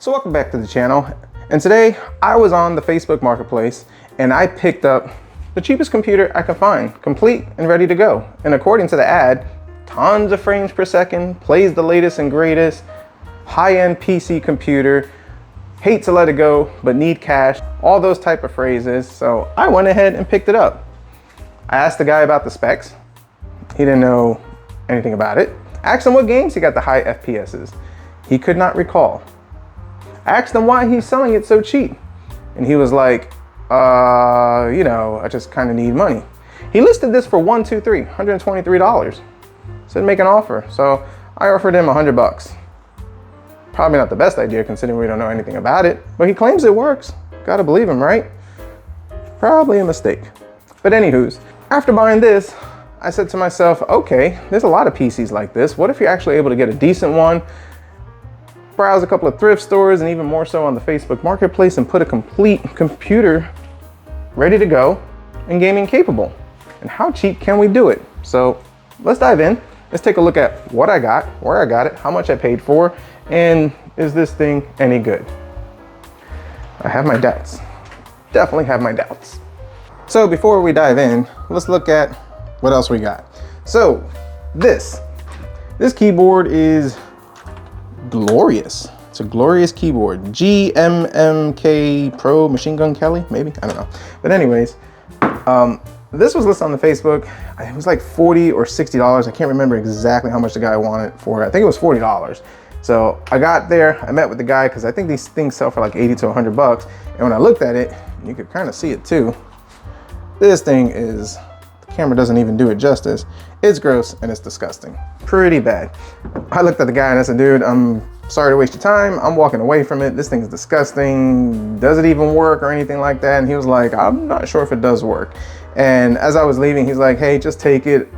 So welcome back to the channel, and today I was on the Facebook Marketplace and I picked up the cheapest computer I could find, complete and ready to go. And according to the ad, tons of frames per second, plays the latest and greatest, high-end PC computer, hate to let it go but need cash, all those type of phrases. So I went ahead and picked it up. I asked the guy about the specs. He didn't know anything about it. I asked him what games he got the high FPSs. He could not recall. I asked him why he's selling it so cheap. And he was like, I just kind of need money. He listed this for $123. Said make an offer. So I offered him $100. Probably not the best idea considering we don't know anything about it, but he claims it works. Gotta believe him, right? Probably a mistake. But anywho's, after buying this, I said to myself, okay, there's a lot of PCs like this. What if you're actually able to get a decent one, browse a couple of thrift stores, and even more so on the Facebook Marketplace, and put a complete computer ready to go and gaming capable? And how cheap can we do it? So let's dive in. Let's take a look at what I got, where I got it, how much I paid for, and is this thing any good? I have my doubts. Definitely have my doubts. So before we dive in, let's look at what else we got. So this keyboard is glorious. It's a glorious keyboard. GMMK Pro Machine Gun Kelly, maybe? I don't know. But anyways, this was listed on the Facebook. It was like $40 or $60. I can't remember exactly how much the guy wanted for it. I think it was $40. So I got there, I met with the guy because I think these things sell for like 80 to 100 bucks. And when I looked at it, you could kind of see it too. This thing is, the camera doesn't even do it justice. It's gross and it's disgusting. Pretty bad. I looked at the guy and I said, dude, I'm sorry to waste your time. I'm walking away from it. This thing's disgusting. Does it even work or anything like that? And he was like, I'm not sure if it does work. And as I was leaving, he's like, hey, just take it.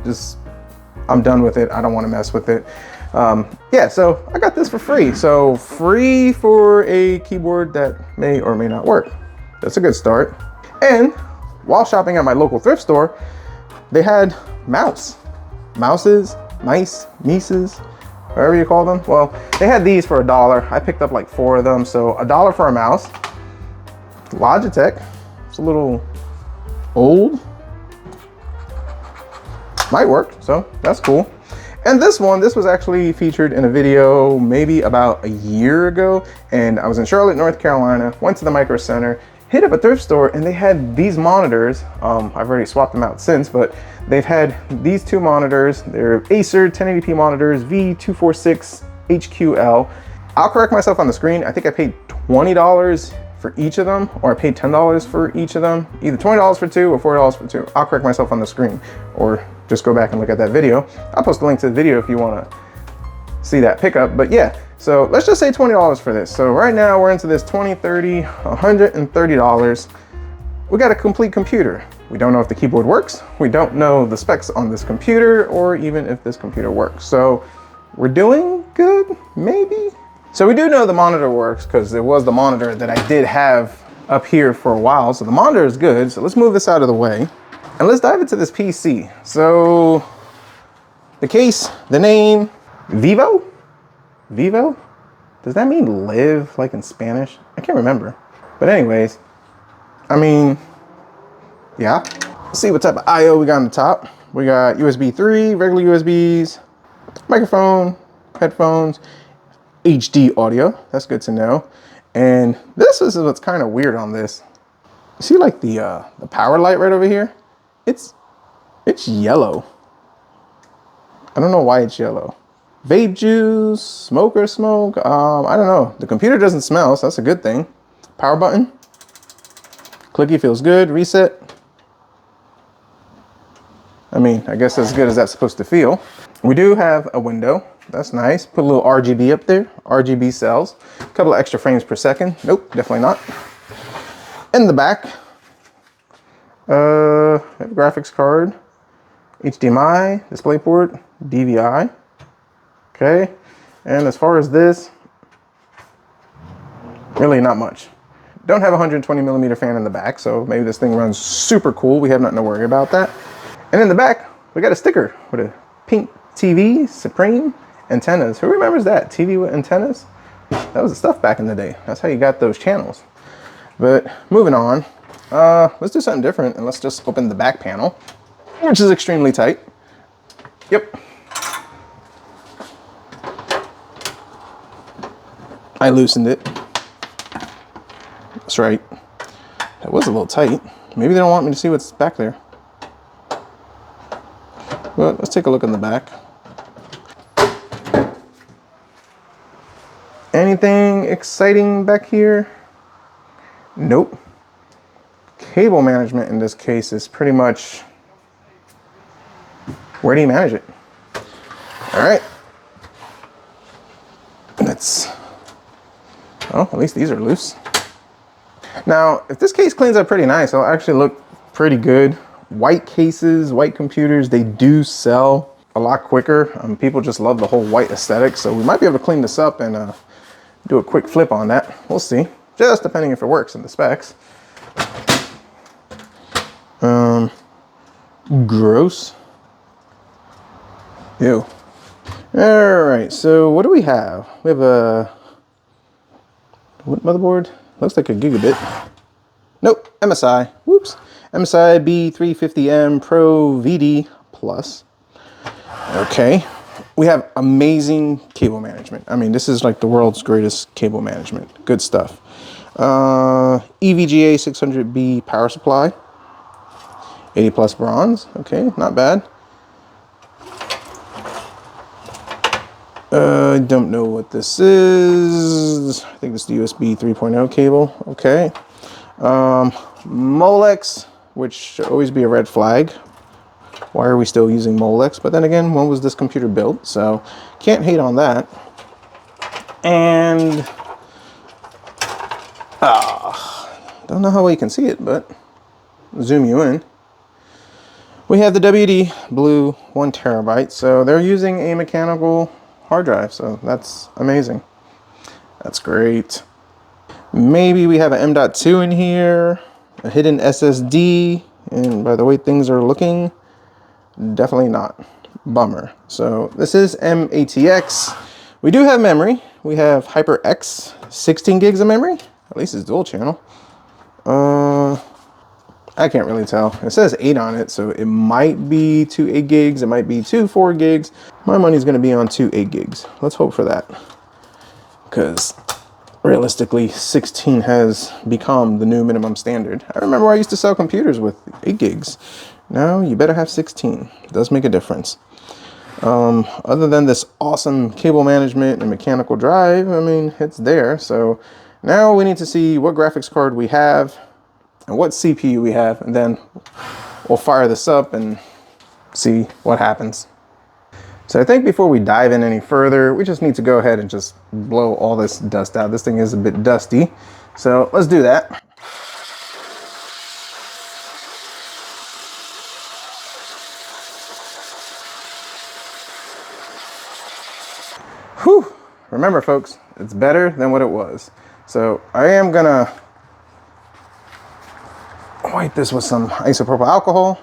I'm done with it. I don't want to mess with it. Yeah, so I got this for free. So free for a keyboard that may or may not work. That's a good start. And while shopping at my local thrift store, they had mice, whatever you call them. Well, they had these for $1. I picked up like 4 of them. So $1 for a mouse. Logitech. It's a little old. Might work, so that's cool. And this was actually featured in a video maybe about a year ago. And I was in Charlotte, North Carolina, went to the Micro Center, hit up a thrift store, and they had these monitors. I've already swapped them out since, but they've had these 2 monitors. They're Acer 1080p monitors, V246HQL. I'll correct myself on the screen. I think I paid $20 for each of them, or I paid $10 for each of them. Either $20 for 2 or $4 for 2. I'll correct myself on the screen, or just go back and look at that video. I'll post a link to the video if you want to see that pickup. But yeah, so let's just say $20 for this. So right now we're into this $20, $30, $130. We got a complete computer. We don't know if the keyboard works. We don't know the specs on this computer, or even if this computer works. So we're doing good, maybe. So we do know the monitor works because it was the monitor that I did have up here for a while. So the monitor is good. So let's move this out of the way and let's dive into this PC. So the case, the name, Vivo? Does that mean live, like in Spanish? I can't remember. But anyways, I mean, yeah. Let's see what type of I/O we got on the top. We got USB 3, regular USBs, microphone, headphones, HD audio. That's good to know. And this is what's kind of weird on this. You see like the power light right over here? It's yellow. I don't know why it's yellow. Vape juice, smoker smoke. I don't know. The computer doesn't smell, so that's a good thing. Power button. Clicky, feels good. Reset. I mean, I guess as good as that's supposed to feel. We do have a window. That's nice. Put a little RGB up there. RGB cells. A couple of extra frames per second. Nope, definitely not. In the back, have a graphics card, HDMI, DisplayPort, DVI. Okay, and as far as this, really not much. Don't have a 120mm fan in the back, so maybe this thing runs super cool. We have nothing to worry about that. And in the back, we got a sticker with a pink TV, Supreme, antennas. Who remembers that? TV with antennas? That was the stuff back in the day. That's how you got those channels. But moving on, let's do something different and let's just open the back panel, which is extremely tight. Yep. I loosened it. That's right. That was a little tight. Maybe they don't want me to see what's back there. But let's take a look in the back. Anything exciting back here? Nope. Cable management in this case is pretty much, where do you manage it? All right. Let's, well, at least these are loose. Now, if this case cleans up pretty nice, it'll actually look pretty good. White cases, white computers, they do sell a lot quicker. People just love the whole white aesthetic. So we might be able to clean this up and do a quick flip on that. We'll see, just depending if it works in the specs. Gross. Ew. All right, so what do we have? We have a, what motherboard? Looks like a gigabit. Nope, MSI. Whoops. MSI B350M Pro VD Plus. Okay. We have amazing cable management. I mean, this is like the world's greatest cable management. Good stuff. EVGA 600B power supply. 80 plus bronze. Okay, not bad. I don't know what this is. I think it's the USB 3.0 cable. Okay. Molex, which should always be a red flag. Why are we still using Molex? But then again, when was this computer built? So can't hate on that. And don't know how well you can see it, but zoom you in. We have the WD Blue 1 terabyte. So they're using a mechanical hard drive. So that's amazing. That's great. Maybe we have an M.2 in here, a hidden SSD, and by the way things are looking, definitely not. Bummer. So this is M.ATX. We do have memory. We have HyperX, 16 gigs of memory. At least it's dual channel. I can't really tell. It says 8 on it, so it might be 2 8 gigs. It might be 2 4 gigs. My money's going to be on 2 8 gigs. Let's hope for that. Because realistically, 16 has become the new minimum standard. I remember I used to sell computers with 8 gigs. Now you better have 16. It does make a difference. Other than this awesome cable management and mechanical drive, I mean, it's there. So now we need to see what graphics card we have and what CPU we have, and then we'll fire this up and see what happens. So I think before we dive in any further, we just need to go ahead and just blow all this dust out. This thing is a bit dusty. So let's do that. Whew. Remember folks, it's better than what it was. So I am gonna wipe this with some isopropyl alcohol.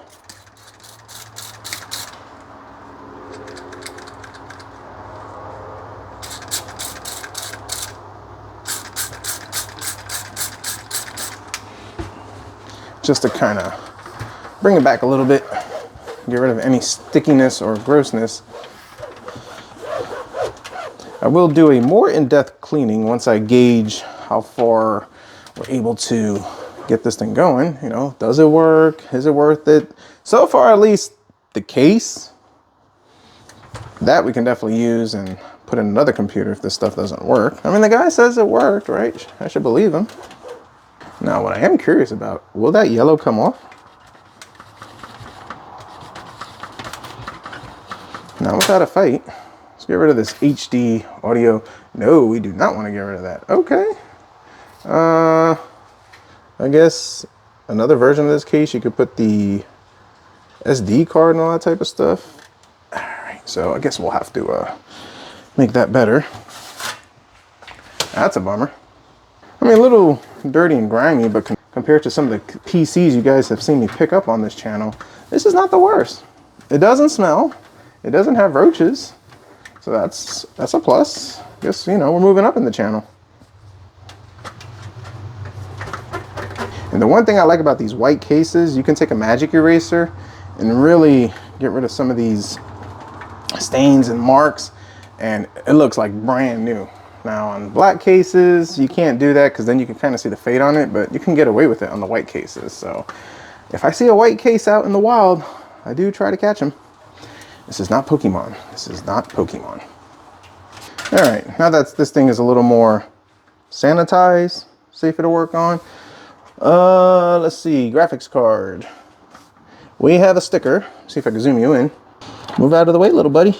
Just to kind of bring it back a little bit, get rid of any stickiness or grossness. I will do a more in-depth cleaning once I gauge how far we're able to get this thing going. You know, does it work? Is it worth it? So far, at least the case, that we can definitely use and put in another computer if this stuff doesn't work. I mean, the guy says it worked, right? I should believe him. Now, what I am curious about, will that yellow come off? Not without a fight. Let's get rid of this HD audio. No, we do not want to get rid of that. Okay. I guess another version of this case, you could put the SD card and all that type of stuff. All right, so I guess we'll have to make that better. That's a bummer. I mean, a little dirty and grimy, but compared to some of the PCs you guys have seen me pick up on this channel, this is not the worst. It doesn't smell. It doesn't have roaches. So that's a plus. guess, you know, we're moving up in the channel. And the one thing I like about these white cases, you can take a magic eraser and really get rid of some of these stains and marks, and it looks like brand new. Now on black cases, you can't do that because then you can kind of see the fade on it, but you can get away with it on the white cases. So if I see a white case out in the wild, I do try to catch them. This is not Pokemon. This is not Pokemon. All right, now that this thing is a little more sanitized, safer to work on. Let's see, graphics card. We have a sticker. See if I can zoom you in. Move out of the way, little buddy.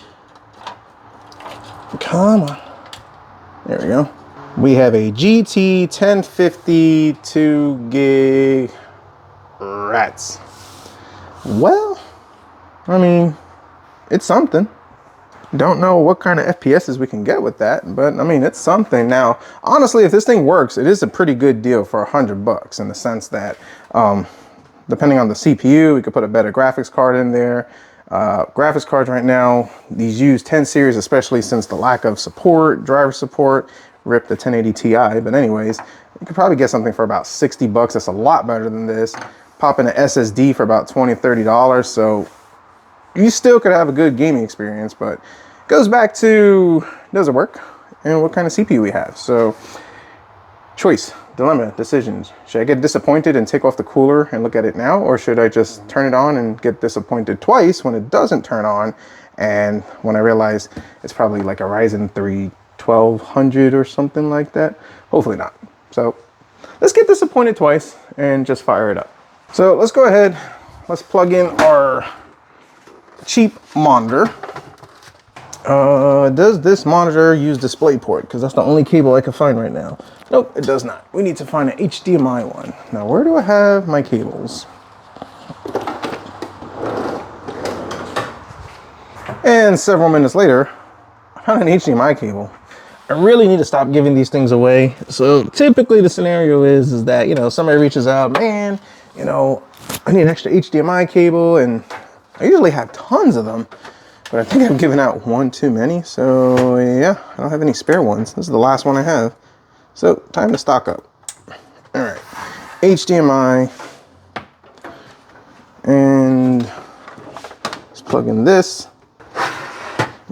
Come on. There we go. We have a GT 1050 2 gig rats. Well, I mean, it's something. Don't know what kind of FPSs we can get with that, but I mean, it's something. Now, honestly, if this thing works, it is a pretty good deal for $100 in the sense that, depending on the CPU, we could put a better graphics card in there. Graphics cards right now, these use 10 series, especially since the lack of support, driver support, rip the 1080 Ti. But anyways, you could probably get something for about $60. That's a lot better than this. Pop in an SSD for about $20, $30. So you still could have a good gaming experience, but it goes back to, does it work? And what kind of CPU we have. So choice, dilemma, decisions. Should I get disappointed and take off the cooler and look at it now? Or should I just turn it on and get disappointed twice when it doesn't turn on? And when I realize it's probably like a Ryzen 3 1200 or something like that. Hopefully not. So let's get disappointed twice and just fire it up. So let's go ahead. Let's plug in our cheap monitor. Does this monitor use DisplayPort? Because that's the only cable I can find right now. Nope, it does not. We need to find an HDMI one. Now, where do I have my cables? And several minutes later, I found an HDMI cable. I really need to stop giving these things away. So typically the scenario is that, you know, somebody reaches out, man, you know, I need an extra HDMI cable, and I usually have tons of them, but I think I've given out one too many. So yeah, I don't have any spare ones. This is the last one I have. So time to stock up. All right, HDMI, and let's plug in this.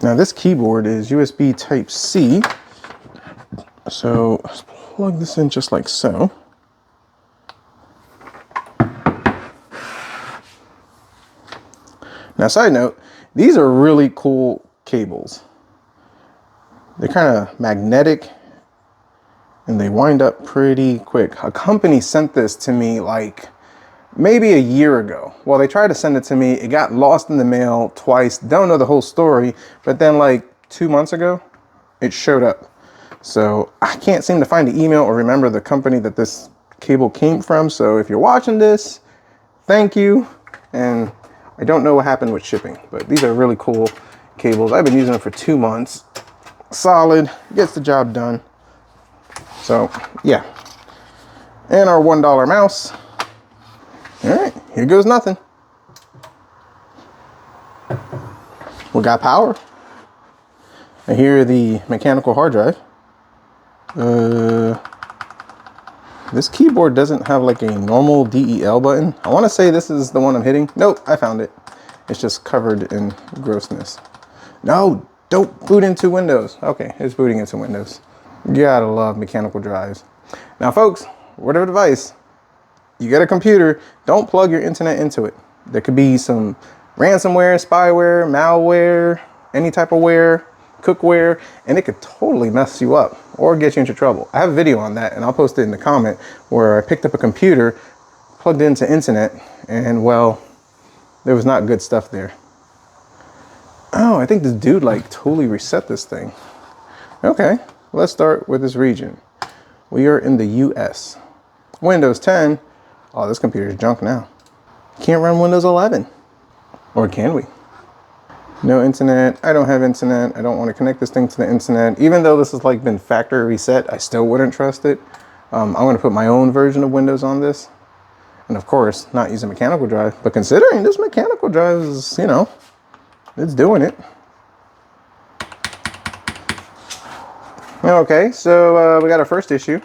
Now this keyboard is USB Type-C. So let's plug this in just like so. Now, side note, these are really cool cables. They're kind of magnetic and they wind up pretty quick. A company sent this to me like maybe a year ago. Well, they tried to send it to me. It got lost in the mail twice. Don't know the whole story, but then like 2 months ago, it showed up. So I can't seem to find the email or remember the company that this cable came from. So if you're watching this, thank you. And I don't know what happened with shipping, but these are really cool cables. I've been using them for 2 months. Solid, gets the job done. So yeah. And our $1 mouse. All right, here goes nothing. We got power. And here the mechanical hard drive. This keyboard doesn't have like a normal DEL button. I want to say this is the one I'm hitting. Nope, I found it. It's just covered in grossness. No, don't boot into Windows. Okay, it's booting into Windows. You gotta love mechanical drives. Now folks, word of advice, you get a computer, don't plug your internet into it. There could be some ransomware, spyware, malware, any type of ware, cookware, and it could totally mess you up or get you into trouble. I have a video on that and I'll post it in the comment where I picked up a computer, plugged it into internet, and well, there was not good stuff there. Oh, I think this dude like totally reset this thing. Okay, let's start with this region. We are in the US. Windows 10. Oh, this computer is junk now. Can't run Windows 11. Or can we? No internet. I don't have internet. I don't want to connect this thing to the internet. Even though this has like been factory reset, I still wouldn't trust it. I'm going to put my own version of Windows on this. And of course, not use a mechanical drive. But considering this mechanical drive is, you know, it's doing it. Okay, so we got our first issue.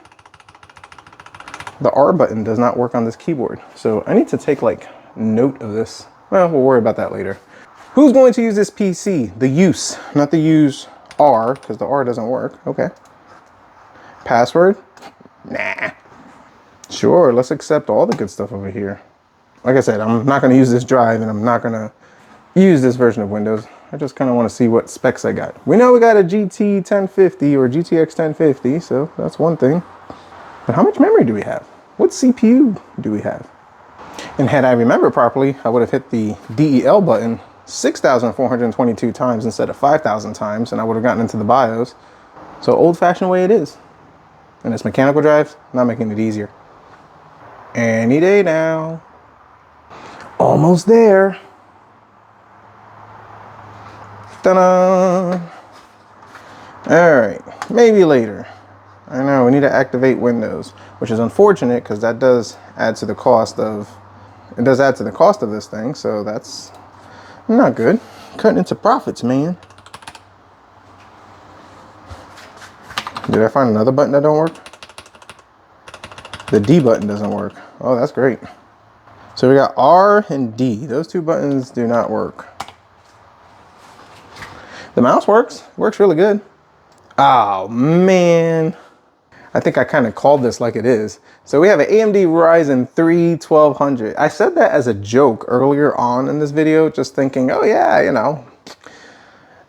The R button does not work on this keyboard. So I need to take like note of this. Well, we'll worry about that later. Who's going to use this PC? The use, not the use R, because the R doesn't work. Okay. Password? Nah. Sure, let's accept all the good stuff over here. Like I said, I'm not going to use this drive and I'm not going to use this version of Windows. I just kind of want to see what specs I got. We know we got a GT 1050 or GTX 1050, so that's one thing. But how much memory do we have? What CPU do we have? And had I remembered properly, I would have hit the DEL button 6,422 times instead of 5,000 times, and I would have gotten into the BIOS. So old-fashioned way it is. And it's mechanical drives, not making it easier. Any day now. Almost there. Ta-da! All right, maybe later. I know, we need to activate Windows, which is unfortunate because that does add to the cost of, this thing, so that's not good. Cutting into profits, man. Did I find another button that don't work? The D button doesn't work. Oh, that's great. So we got R and D. Those two buttons do not work. The mouse works really good. Oh man. I think I kind of called this like it is. So we have an AMD Ryzen 3 1200. I said that as a joke earlier on in this video, just thinking, oh yeah, you know.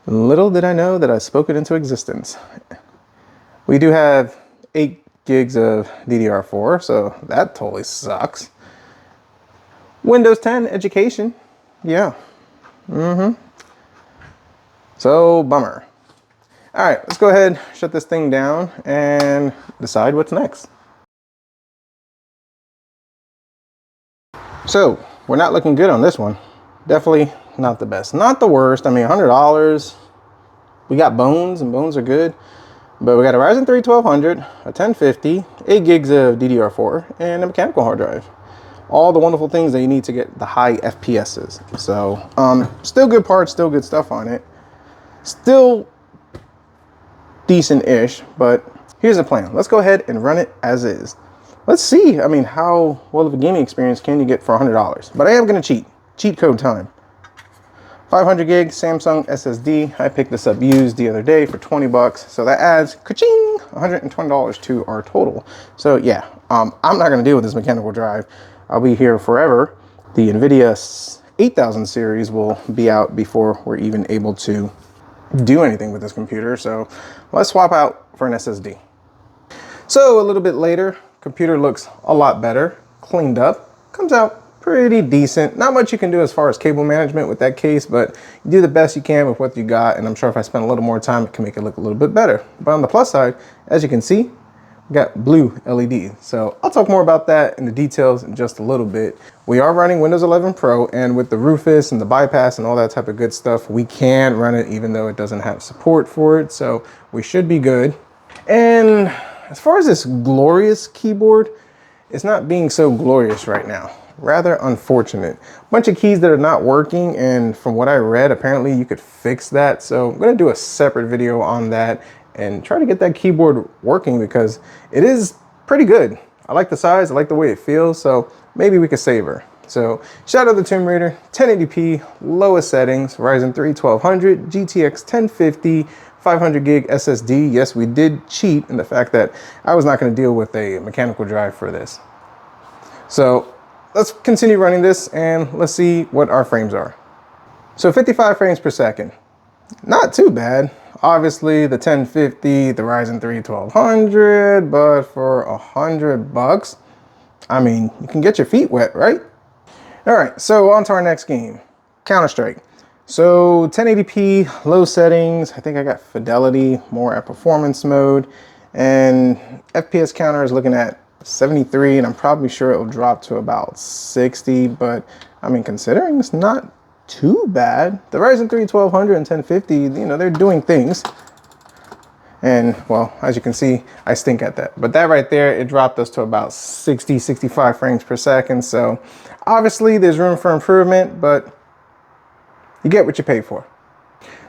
Little did I know that I spoke it into existence. We do have 8 gigs of DDR4, so that totally sucks. Windows 10 education, yeah. So, bummer. All right, let's go ahead, shut this thing down, and decide what's next. So, we're not looking good on this one. Definitely not the best. Not the worst. I mean, $100. We got bones, and bones are good. But we got a Ryzen 3 1200, a 1050, 8 gigs of DDR4, and a mechanical hard drive. All the wonderful things that you need to get the high FPSs. So, still good parts, still good stuff on it. Still decent-ish, but here's the plan. Let's go ahead and run it as is. Let's see, I mean, how well of a gaming experience can you get for $100? But I am gonna cheat. Cheat code time. 500 gig Samsung SSD. I picked this up used the other day for 20 bucks. So that adds, ka-ching, $120 to our total. So yeah, I'm not gonna deal with this mechanical drive. I'll be here forever. The NVIDIA 8000 series will be out before we're even able to do anything with this computer. So let's swap out for an SSD. So a little bit later, computer looks a lot better, cleaned up, comes out pretty decent. Not much you can do as far as cable management with that case, but you do the best you can with what you got, and I'm sure if I spend a little more time, it can make it look a little bit better. But on the plus side, as you can see, we got blue LED. So I'll talk more about that in the details in just a little bit. We are running Windows 11 Pro, and with the Rufus and the bypass and all that type of good stuff, we can run it even though it doesn't have support for it. So we should be good. And as far as this glorious keyboard, it's not being so glorious right now. Rather unfortunate. Bunch of keys that are not working, and from what I read, apparently you could fix that. So I'm gonna do a separate video on that and try to get that keyboard working because it is pretty good. I like the size, I like the way it feels, so maybe we could save her. So Shadow of the Tomb Raider, 1080p, lowest settings, Ryzen 3 1200, GTX 1050, 500 gig SSD. Yes, we did cheat in the fact that I was not gonna deal with a mechanical drive for this. So let's continue running this and let's see what our frames are. So 55 frames per second, not too bad. Obviously the 1050, the Ryzen 3 1200, but for $100, I mean, you can get your feet wet, right? All right, so on to our next game, Counter-Strike. So 1080p, low settings. I think I got fidelity, more at performance mode, and FPS counter is looking at 73, and I'm probably sure it'll drop to about 60, but I mean, considering it's not too bad. The Ryzen 3 1200 and 1050, you know, they're doing things. And well, as you can see, I stink at that. But that right there, it dropped us to about 60, 65 frames per second. So obviously there's room for improvement, but you get what you pay for.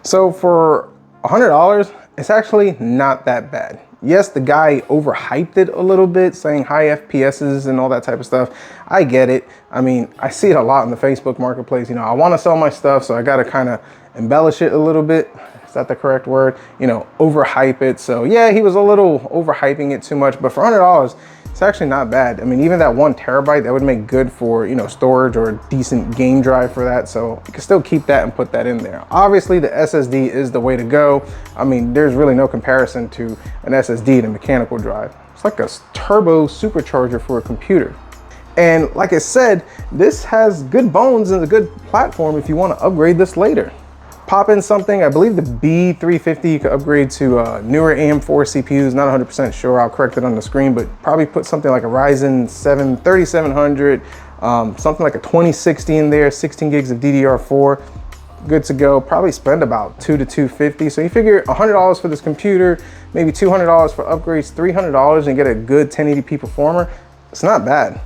So for $100, it's actually not that bad. Yes, the guy overhyped it a little bit, saying high FPSs and all that type of stuff. I get it. I mean, I see it a lot in the Facebook marketplace. You know, I want to sell my stuff, so I got to kind of embellish it a little bit. Is that the correct word? You know, overhype it. So yeah, he was a little overhyping it too much, but for $100, it's actually not bad. I mean, even that 1 terabyte, that would make good for, you know, storage or a decent game drive for that. So you can still keep that and put that in there. Obviously, the SSD is the way to go. I mean, there's really no comparison to an SSD to mechanical drive. It's like a turbo supercharger for a computer. And like I said, this has good bones and a good platform if you want to upgrade this later. Pop in something, I believe the B350 you could upgrade to newer AM4 CPUs, not 100% sure, I'll correct it on the screen, but probably put something like a Ryzen 7 3700, something like a 2060 in there, 16 gigs of DDR4, good to go. Probably spend about $200 to $250. So you figure $100 for this computer, maybe $200 for upgrades, $300 and get a good 1080p performer. It's not bad,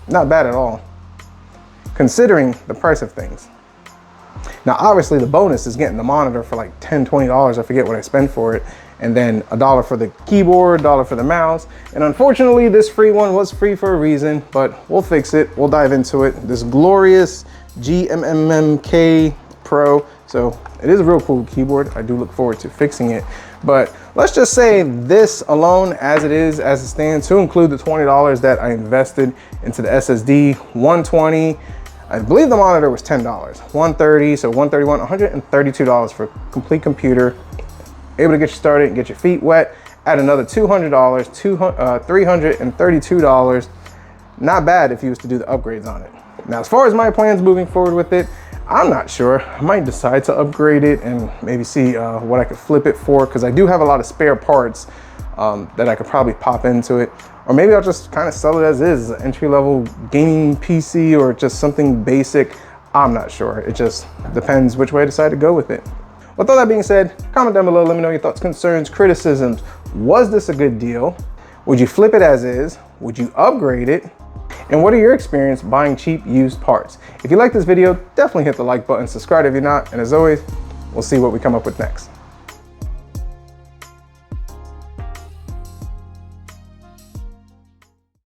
not bad at all, considering the price of things. Now, obviously the bonus is getting the monitor for like $10, $20. I forget what I spent for it. And then $1 for the keyboard, $1 for the mouse. And unfortunately, this free one was free for a reason, but we'll fix it. We'll dive into it. This glorious GMMK Pro. So it is a real cool keyboard. I do look forward to fixing it. But let's just say this alone, as it stands, to include the $20 that I invested into the SSD, 120. I believe the monitor was $10, 130, so 131, $132 for a complete computer. Able to get you started and get your feet wet. Add another $200, $332. Not bad if you was to do the upgrades on it. Now, as far as my plans moving forward with it, I'm not sure. I might decide to upgrade it and maybe see what I could flip it for, because I do have a lot of spare parts that I could probably pop into it. Or maybe I'll just kind of sell it as is, an entry-level gaming PC or just something basic. I'm not sure. It just depends which way I decide to go with it. With all that being said, comment down below, let me know your thoughts, concerns, criticisms. Was this a good deal? Would you flip it as is? Would you upgrade it? And what are your experience buying cheap used parts? If you like this video, definitely hit the like button, subscribe if you're not, and as always, we'll see what we come up with next.